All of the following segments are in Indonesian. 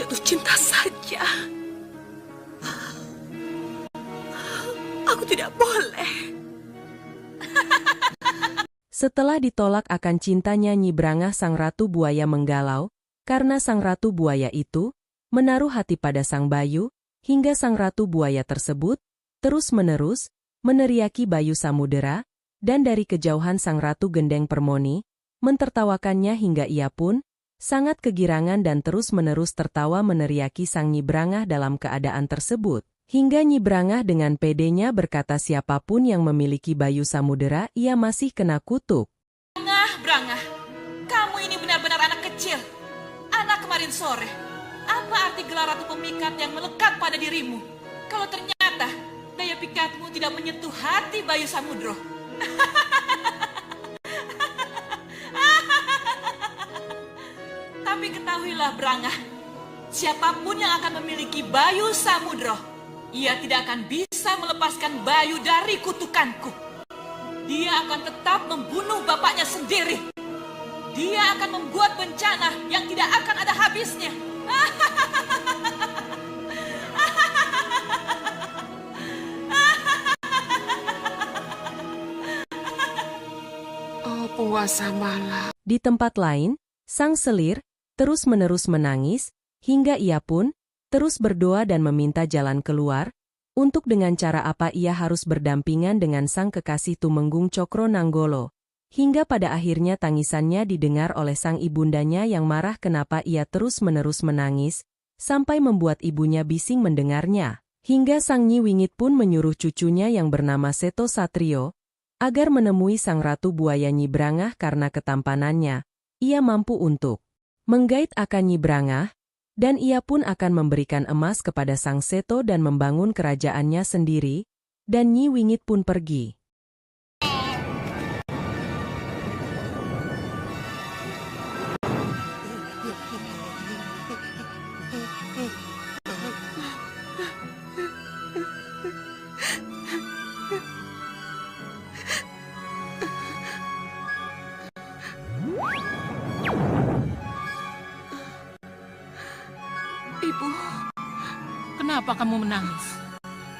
jatuh cinta saja. Aku tidak boleh. Setelah ditolak akan cintanya Nyi Brangah, sang ratu buaya menggalau, karena sang ratu buaya itu menaruh hati pada sang Bayu, hingga sang ratu buaya tersebut terus-menerus meneriaki Bayu Samudera, dan dari kejauhan sang ratu Gendeng Permoni mentertawakannya hingga ia pun sangat kegirangan dan terus-menerus tertawa meneriaki sang Nyi Brangah dalam keadaan tersebut. Hingga Nyi Brangah dengan pedenya berkata siapapun yang memiliki Bayu Samudera ia masih kena kutuk. Brangah, kamu ini benar-benar anak kecil. Anak kemarin sore. Apa arti gelar ratu pemikat yang melekat pada dirimu? Kalau ternyata daya pikatmu tidak menyentuh hati Bayu Samudro. Tapi ketahuilah Brangah, siapapun yang akan memiliki Bayu Samudro, ia tidak akan bisa melepaskan Bayu dari kutukanku. Dia akan tetap membunuh bapaknya sendiri. Dia akan membuat bencana yang tidak akan ada habisnya. Oh, penguasa malam. Di tempat lain, sang selir terus-menerus menangis, hingga ia pun terus berdoa dan meminta jalan keluar, untuk dengan cara apa ia harus berdampingan dengan sang kekasih Tumenggung Cokro Nanggolo. Hingga pada akhirnya tangisannya didengar oleh sang ibundanya yang marah kenapa ia terus-menerus menangis, sampai membuat ibunya bising mendengarnya. Hingga sang Nyi Wingit pun menyuruh cucunya yang bernama Seto Satrio, agar menemui sang ratu buaya Nyi Brangah karena ketampanannya. Ia mampu untuk menggait akan Nyi Brangah, dan ia pun akan memberikan emas kepada sang Seto dan membangun kerajaannya sendiri, dan Nyi Wingit pun pergi. Ibu, Kenapa kamu menangis?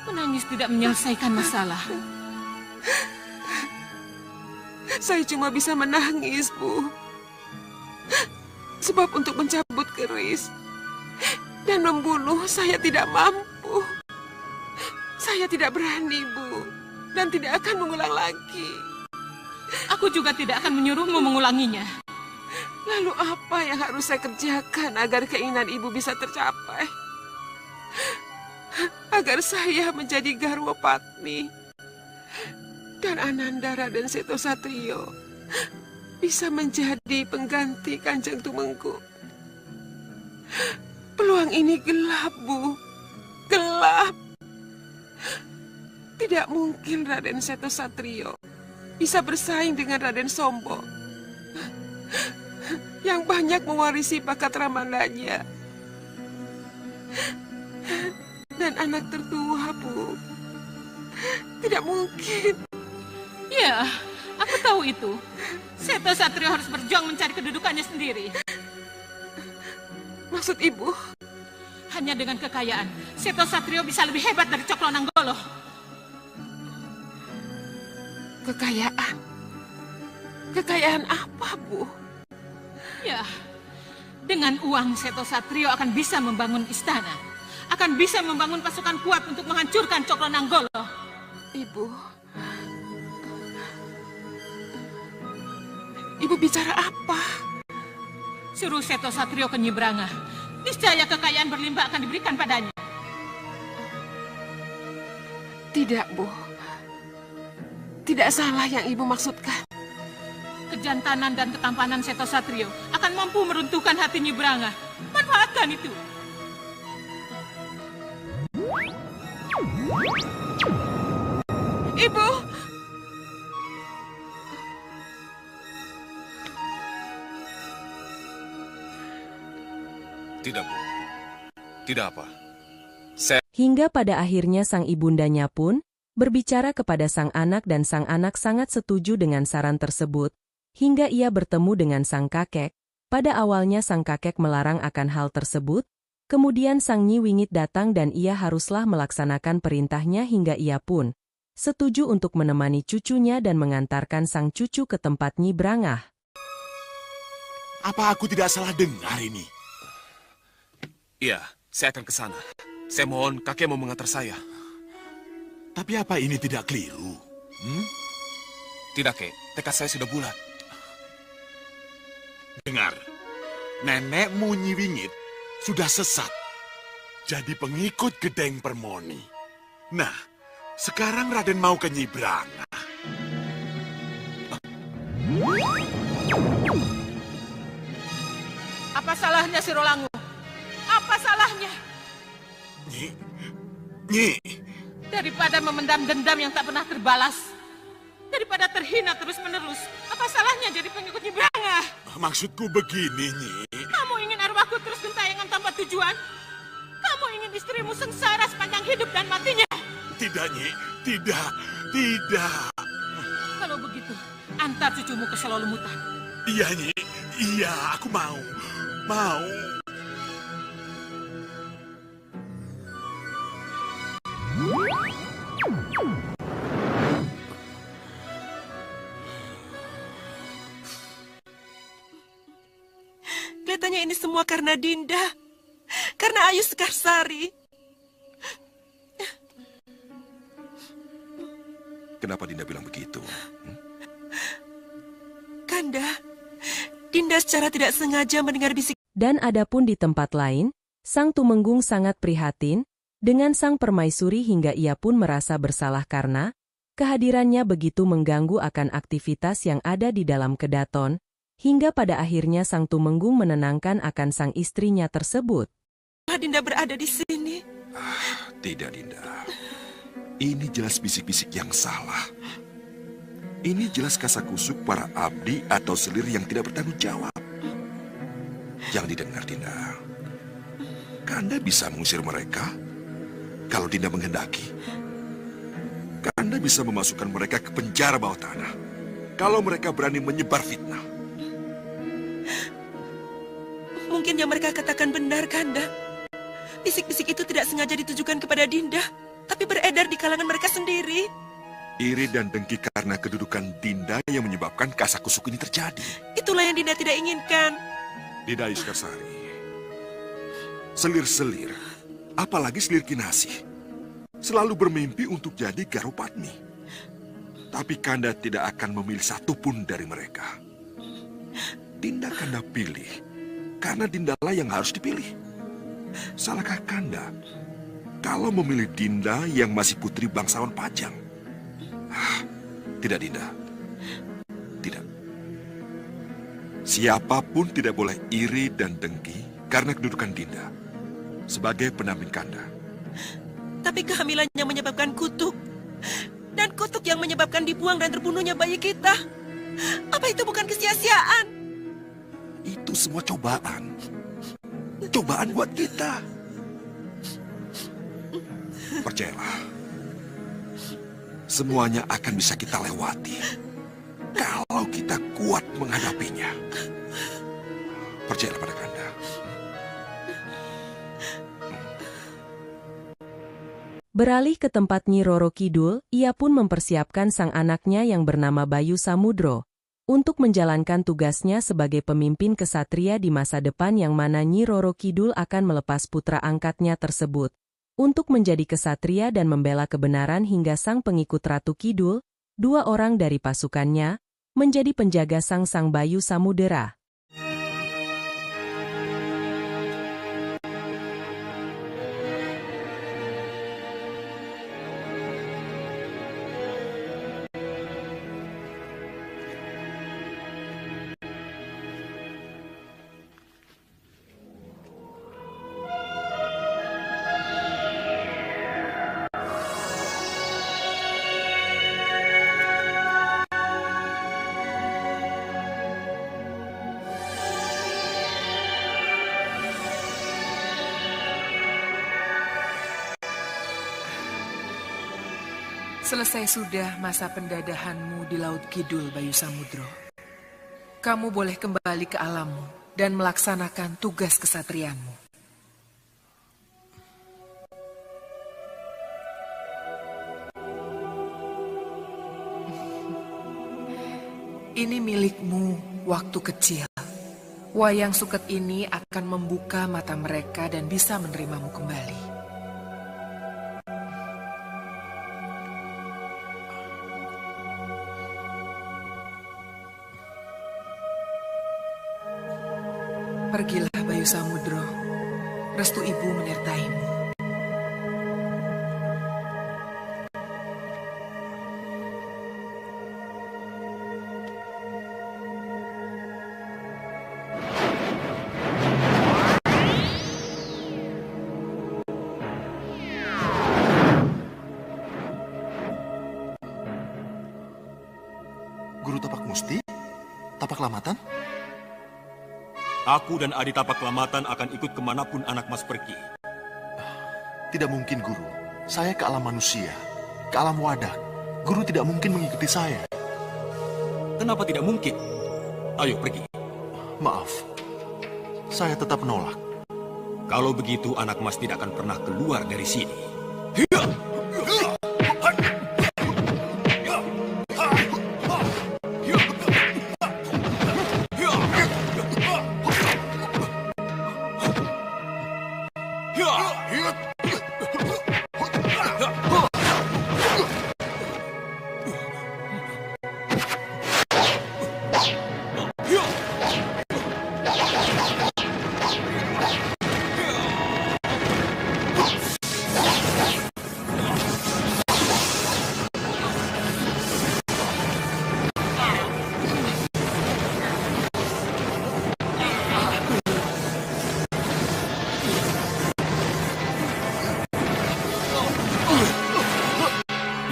Menangis tidak menyelesaikan masalah. saya cuma bisa menangis, Bu. Sebab untuk mencabut keris dan membunuh saya tidak mampu. Saya tidak berani, Bu, dan tidak akan mengulang lagi. Aku juga tidak akan menyuruhmu mengulanginya. Lalu apa yang harus saya kerjakan agar keinginan Ibu bisa tercapai? Agar saya menjadi Garwa Patni dan Ananda Raden Seto Satrio bisa menjadi pengganti Kanjeng Tumenggung. Peluang ini gelap, Bu. Gelap. Tidak mungkin Raden Seto Satrio bisa bersaing dengan Raden Sombo yang banyak mewarisi bakat ramananya. Dan anak tertua, Bu. Tidak mungkin. Ya, aku tahu itu. Seto Satrio harus berjuang mencari kedudukannya sendiri. Maksud Ibu? Hanya dengan kekayaan, Seto Satrio bisa lebih hebat dari Cokro Nanggolo. Kekayaan? Kekayaan apa, Bu? Ya, dengan uang Seto Satrio akan bisa membangun istana. Akan bisa membangun pasukan kuat untuk menghancurkan Cokro Nanggolo. Ibu bicara apa? Suruh Seto Satrio ke Nyi Brangah. Niscaya kekayaan berlimpah akan diberikan padanya. Tidak, Bu. Tidak salah yang Ibu maksudkan. Kejantanan dan ketampanan Seto Satrio akan mampu meruntuhkan hati Nyi Brangah. Manfaatkan itu. Ibu! Tidak, Bu. Tidak apa. Hingga pada akhirnya sang ibundanya pun berbicara kepada sang anak dan sang anak sangat setuju dengan saran tersebut, hingga ia bertemu dengan sang kakek. Pada awalnya sang kakek melarang akan hal tersebut, Kemudian Sang Nyi Wingit datang dan ia haruslah melaksanakan perintahnya hingga ia pun setuju untuk menemani cucunya dan mengantarkan sang cucu ke tempat Nyi Brangah. Apa aku tidak salah dengar ini? Iya, saya akan ke sana. Saya mohon kakek mau mengantar saya. Tapi apa ini tidak keliru? Tidak, Kek. Tekad saya sudah bulat. Dengar, nenekmu Nyi Wingit sudah sesat. Jadi pengikut Gedeng Permoni. Nah, sekarang Raden mau ke Nyi Brangah. Apa salahnya si Rolangu? Apa salahnya? Nyi, Daripada memendam dendam yang tak pernah terbalas, daripada terhina terus-menerus, apa salahnya jadi pengikut Nyi Brangah? maksudku begini, Nyi. Kamu ingin arwahku terus gentayangan tanpa tujuan? Kamu ingin istrimu sengsara sepanjang hidup dan matinya? Tidak, Nyi. Tidak. Kalau begitu, antar cucumu ke Selolumutan. Iya, Nyi. Iya, aku mau. Kelihatannya ini semua karena Dinda. Karena Ayu Sekarsari. Kenapa Dinda bilang begitu? Kanda, Dinda secara tidak sengaja mendengar bisik. Dan adapun di tempat lain, Sang Tumenggung sangat prihatin dengan Sang Permaisuri hingga ia pun merasa bersalah karena kehadirannya begitu mengganggu akan aktivitas yang ada di dalam kedaton, hingga pada akhirnya Sang Tumenggung menenangkan akan sang istrinya tersebut. Dinda berada di sini. Tidak, Dinda. Ini jelas bisik-bisik yang salah. Ini jelas kasakusuk para abdi atau selir yang tidak bertanggung jawab. Jangan didengar, Dinda. Kanda bisa mengusir mereka kalau Dinda menghendaki. Kanda bisa memasukkan mereka ke penjara bawah tanah kalau mereka berani menyebar fitnah. Mungkin yang mereka katakan benar, Kanda. Bisik-bisik itu tidak sengaja ditujukan kepada Dinda, tapi beredar di kalangan mereka sendiri. Iri dan dengki karena kedudukan Dinda yang menyebabkan kasakusuk ini terjadi. Itulah yang Dinda tidak inginkan. Dinda Ayu Sekarsari, selir-selir, apalagi selir Kinasih, selalu bermimpi untuk jadi Garupatni. Tapi Kanda tidak akan memilih satupun dari mereka. Dinda Kanda pilih, karena Dindalah yang harus dipilih. Salahkah Kanda kalau memilih Dinda yang masih putri bangsawan Pajang? Tidak, Dinda. Tidak. Siapapun tidak boleh iri dan dengki karena kedudukan Dinda sebagai pendamping Kanda. Tapi kehamilannya menyebabkan kutuk. Dan kutuk yang menyebabkan dibuang dan terbunuhnya bayi kita. Apa itu bukan kesia-siaan? Itu semua cobaan. Cobaan buat kita. Percayalah. Semuanya akan bisa kita lewati kalau kita kuat menghadapinya. Percayalah pada Kanda. Beralih ke tempat Nyi Roro Kidul, ia pun mempersiapkan sang anaknya yang bernama Bayu Samudro untuk menjalankan tugasnya sebagai pemimpin kesatria di masa depan, yang mana Nyi Roro Kidul akan melepas putra angkatnya tersebut untuk menjadi kesatria dan membela kebenaran hingga sang pengikut Ratu Kidul, 2 orang dari pasukannya, menjadi penjaga Sang Bayu Samudera. Selesai sudah masa pendadahanmu di Laut Kidul, Bayu Samudro. Kamu boleh kembali ke alammu dan melaksanakan tugas kesatrianmu. Ini milikmu waktu kecil. Wayang Suket ini akan membuka mata mereka dan bisa menerimamu kembali. Pergilah Bayu Samudro, restu ibu menyertaimu. Guru Tapak Musti? Tapak Lamatan? Aku dan Adi Tapak Lamatan akan ikut kemanapun anak mas pergi. Tidak mungkin, Guru. Saya ke alam manusia, ke alam wadah. Guru tidak mungkin mengikuti saya. Kenapa tidak mungkin? Ayo pergi. Maaf, saya tetap menolak. Kalau begitu anak mas tidak akan pernah keluar dari sini.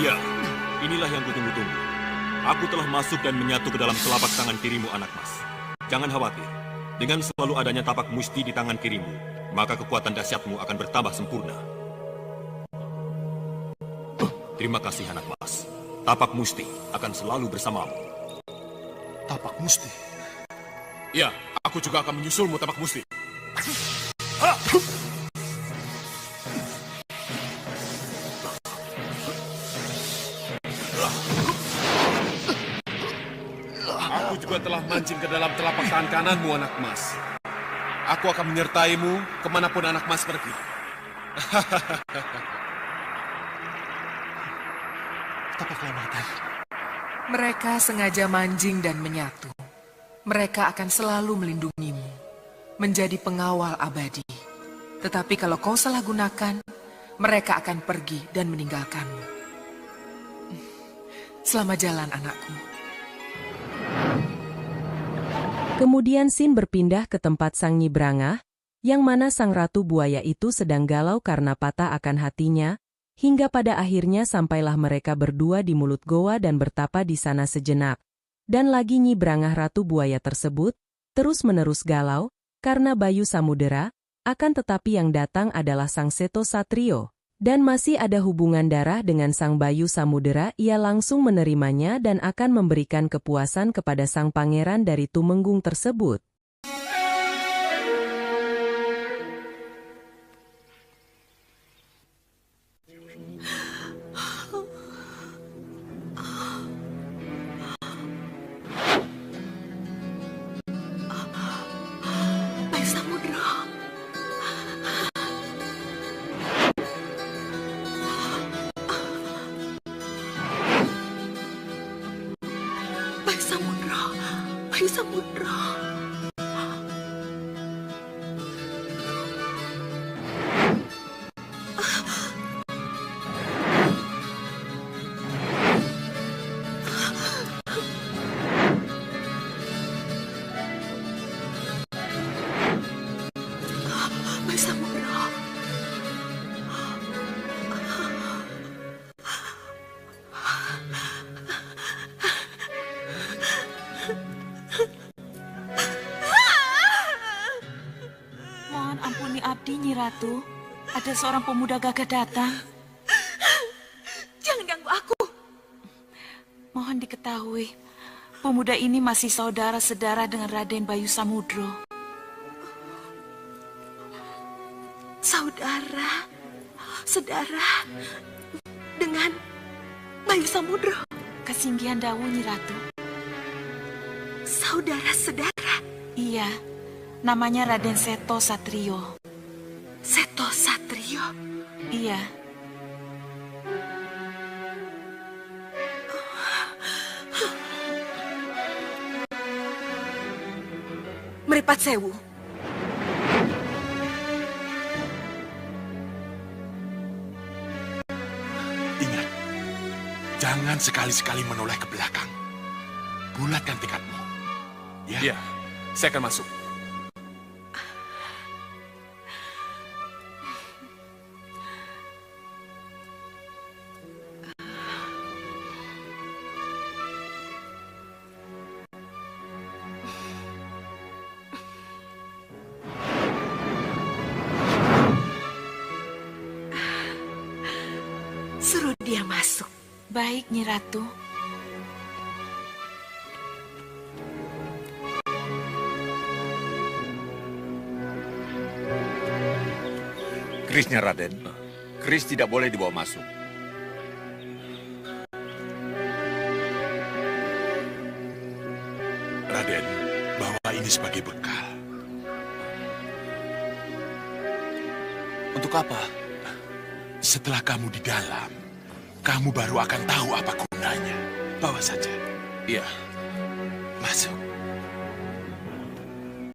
Ya, inilah yang kutunggu-tunggu. Aku telah masuk dan menyatu ke dalam telapak tangan kirimu, anak mas. Jangan khawatir. Dengan selalu adanya tapak musti di tangan kirimu, maka kekuatan dahsyatmu akan bertambah sempurna. Terima kasih, anak mas. Tapak musti akan selalu bersamamu. Tapak Musti? Ya, aku juga akan menyusulmu, Tapak Musti. Aku juga telah mancing ke dalam telapak tangan kananmu, anak mas. Aku akan menyertaimu kemanapun anak mas pergi. Tapak Lamatan. Mereka sengaja mancing dan menyatu. Mereka akan selalu melindungimu, menjadi pengawal abadi. Tetapi kalau kau salah gunakan, mereka akan pergi dan meninggalkanmu. Selamat jalan, anakku. Kemudian Sin berpindah ke tempat Sang Nyi Brangah, yang mana Sang Ratu Buaya itu sedang galau karena patah akan hatinya, hingga pada akhirnya sampailah mereka berdua di mulut goa dan bertapa di sana sejenak. Dan lagi Nyi Brangah Ratu Buaya tersebut, terus-menerus galau, karena Bayu Samudera, akan tetapi yang datang adalah Sang Seto Satrio. Dan masih ada hubungan darah dengan Sang Bayu Samudera, ia langsung menerimanya dan akan memberikan kepuasan kepada Sang Pangeran dari Tumenggung tersebut. Bayu Samudro. Bayu Samudro. Bayu Samudro. Bayu Samudro. Mohon ampuni abdi, Nyi Ratu. Ada seorang pemuda gagah datang. Jangan ganggu aku. Mohon diketahui, pemuda ini masih saudara-sedara dengan Raden Bayu Samudro. Saudara, sedara dengan Bayu Samudro. Kesinggihan dawu, Nyi Ratu. Saudara-saudara? Iya, namanya Raden Seto Satrio. Seto Satrio? Iya. Meripat Sewu. Ingat, jangan sekali-sekali menoleh ke belakang. Bulatkan tekadmu. Ya? Iya, saya akan masuk. Suruh dia masuk. Baik, Nyi Ratu. Kerisnya, Raden. Keris tidak boleh dibawa masuk. Raden, bawa ini sebagai bekal. Untuk apa? Setelah kamu di dalam, kamu baru akan tahu apa gunanya. Bawa saja. Iya. Masuk.